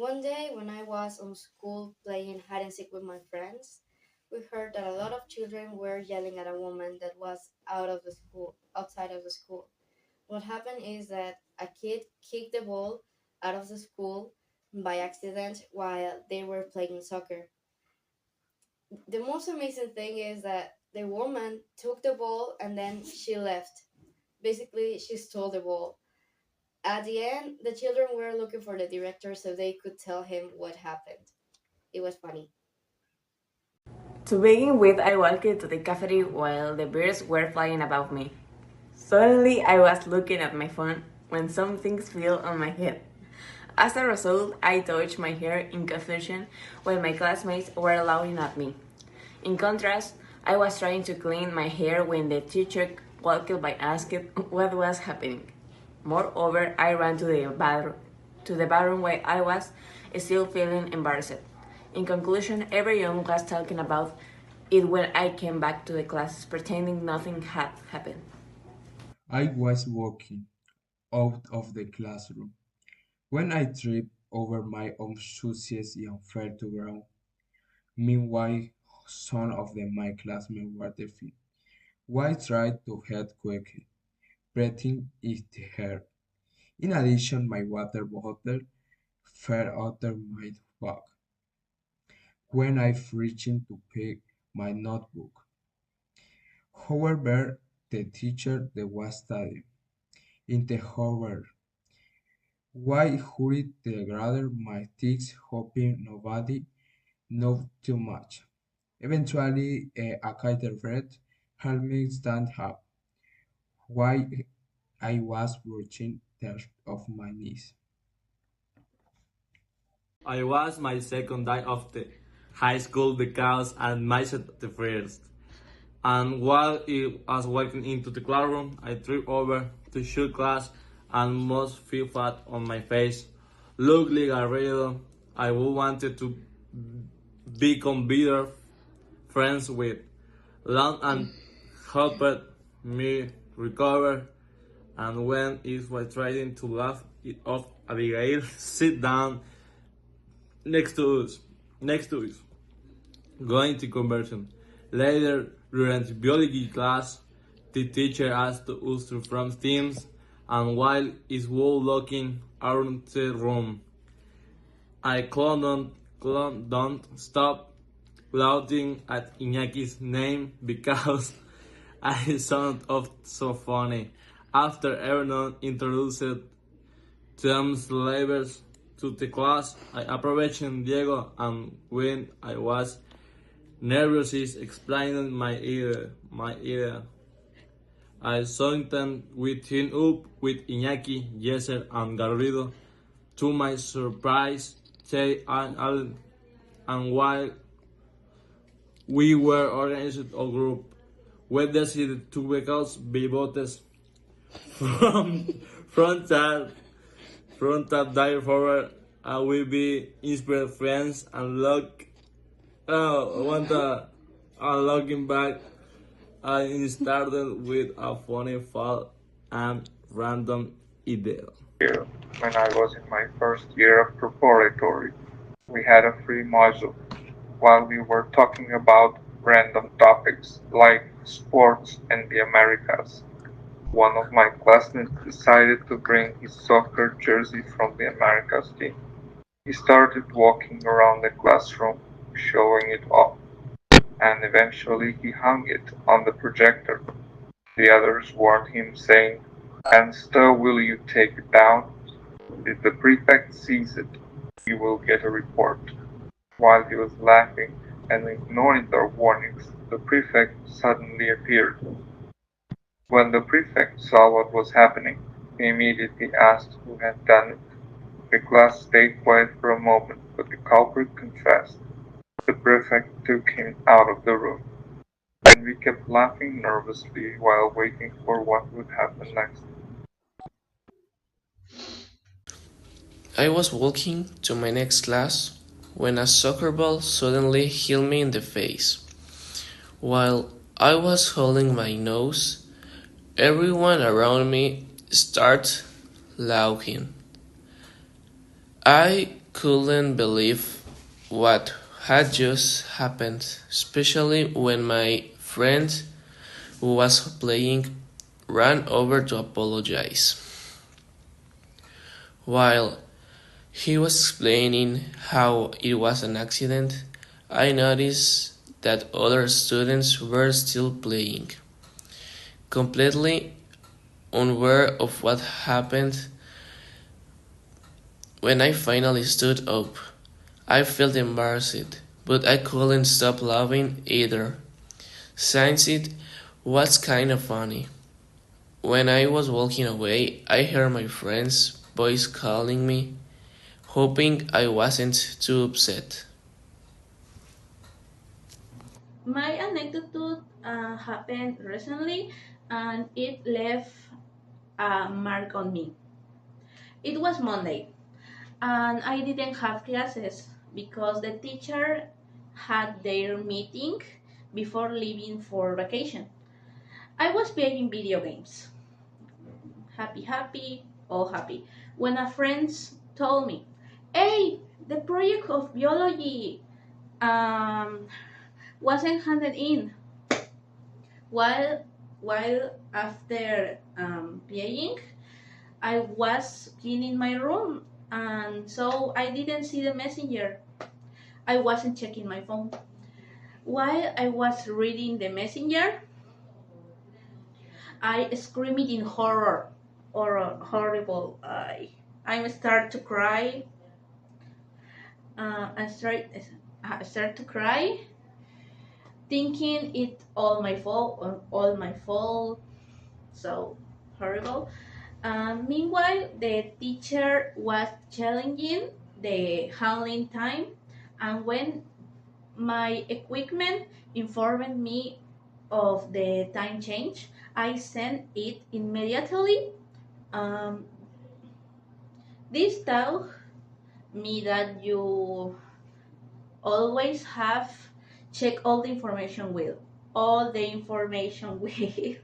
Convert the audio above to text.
One day, when I was on school playing hide and seek with my friends, we heard that a lot of children were yelling at a woman that was outside of the school. What happened is that a kid kicked the ball out of the school by accident while they were playing soccer. The most amazing thing is that the woman took the ball and then she left. Basically, she stole the ball. At the end, the children were looking for the director so they could tell him what happened. It was funny. To begin with, I walked to the cafe while the birds were flying above me. Suddenly, I was looking at my phone when something fell on my head. As a result, I touched my hair in confusion while my classmates were laughing at me. In contrast, I was trying to clean my hair when the teacher walked by asked what was happening. Moreover, I ran to the bathroom where I was still feeling embarrassed. In conclusion, everyone was talking about it when I came back to the class, pretending nothing had happened. I was walking out of the classroom when I tripped over my own shoes and fell to ground. Meanwhile, some of my classmates were defeated. I tried to head quickly, breathing it hurt. In addition, my water bottle fell out of my bag when I reached to pick my notebook. However, the teacher that was studying in the hallway. I hurried to gather my things, hoping nobody knew too much. Eventually, a catered helped me stand up while I was brushing dirt off my knees. I was my second day of the high school because I missed the first. And while I was walking into the classroom, I tripped over the shoe class and most fell flat on my face. Luckily, I wanted to become better friends with Long and helped me recover. And when it was trying to laugh it off, Abigail sit down next to us, going to conversion. Later, during the biology class, the teacher asked us to form teams, and while it was looking around the room, I don't stop shouting at Iñaki's name because I sounded off so funny. After everyone introduced terms labels to the class, I approached Diego, and when I was nervous explaining my idea, I sometimes we team up with Iñaki, Yeser, and Garrido. To my surprise, they and while we were organized a group, we decided to because bibotes from from that from that day forward, we be inspired friends and look. Want looking back, I started with a funny fall and random idea. When I was in my first year of preparatory. We had a free module while we were talking about random topics like sports and the Americas. One of my classmates decided to bring his soccer jersey from the Americas team. He started walking around the classroom, showing it off, and eventually he hung it on the projector. The others warned him, saying, "And still will you take it down? If the prefect sees it, you will get a report." While he was laughing and ignoring their warnings, the prefect suddenly appeared. When the prefect saw what was happening, he immediately asked who had done it. The class stayed quiet for a moment, but the culprit confessed. The prefect took him out of the room, and we kept laughing nervously while waiting for what would happen next. I was walking to my next class when a soccer ball suddenly hit me in the face. While I was holding my nose, everyone around me started laughing. I couldn't believe what had just happened, especially when my friend who was playing ran over to apologize. While he was explaining how it was an accident, I noticed that other students were still playing, completely unaware of what happened. When I finally stood up, I felt embarrassed, but I couldn't stop laughing either, since it was kind of funny. When I was walking away, I heard my friend's voice calling me, hoping I wasn't too upset. My anecdote happened recently and it left a mark on me. It was Monday and I didn't have classes because the teacher had their meeting before leaving for vacation. I was playing video games, happy, happy, all happy, when a friend told me, "Hey, the project of biology um, wasn't handed in." While while after playing, I was cleaning my room, and so I didn't see the messenger. I wasn't checking my phone. While I was reading the messenger, I screamed in horror, or horrible. I start to cry. I start to cry, thinking it all my fault, all my fault. So horrible. Meanwhile, the teacher was challenging the handling time, and when my equipment informed me of the time change, I sent it immediately. Um, this taught me that you always have check all the information with all the information with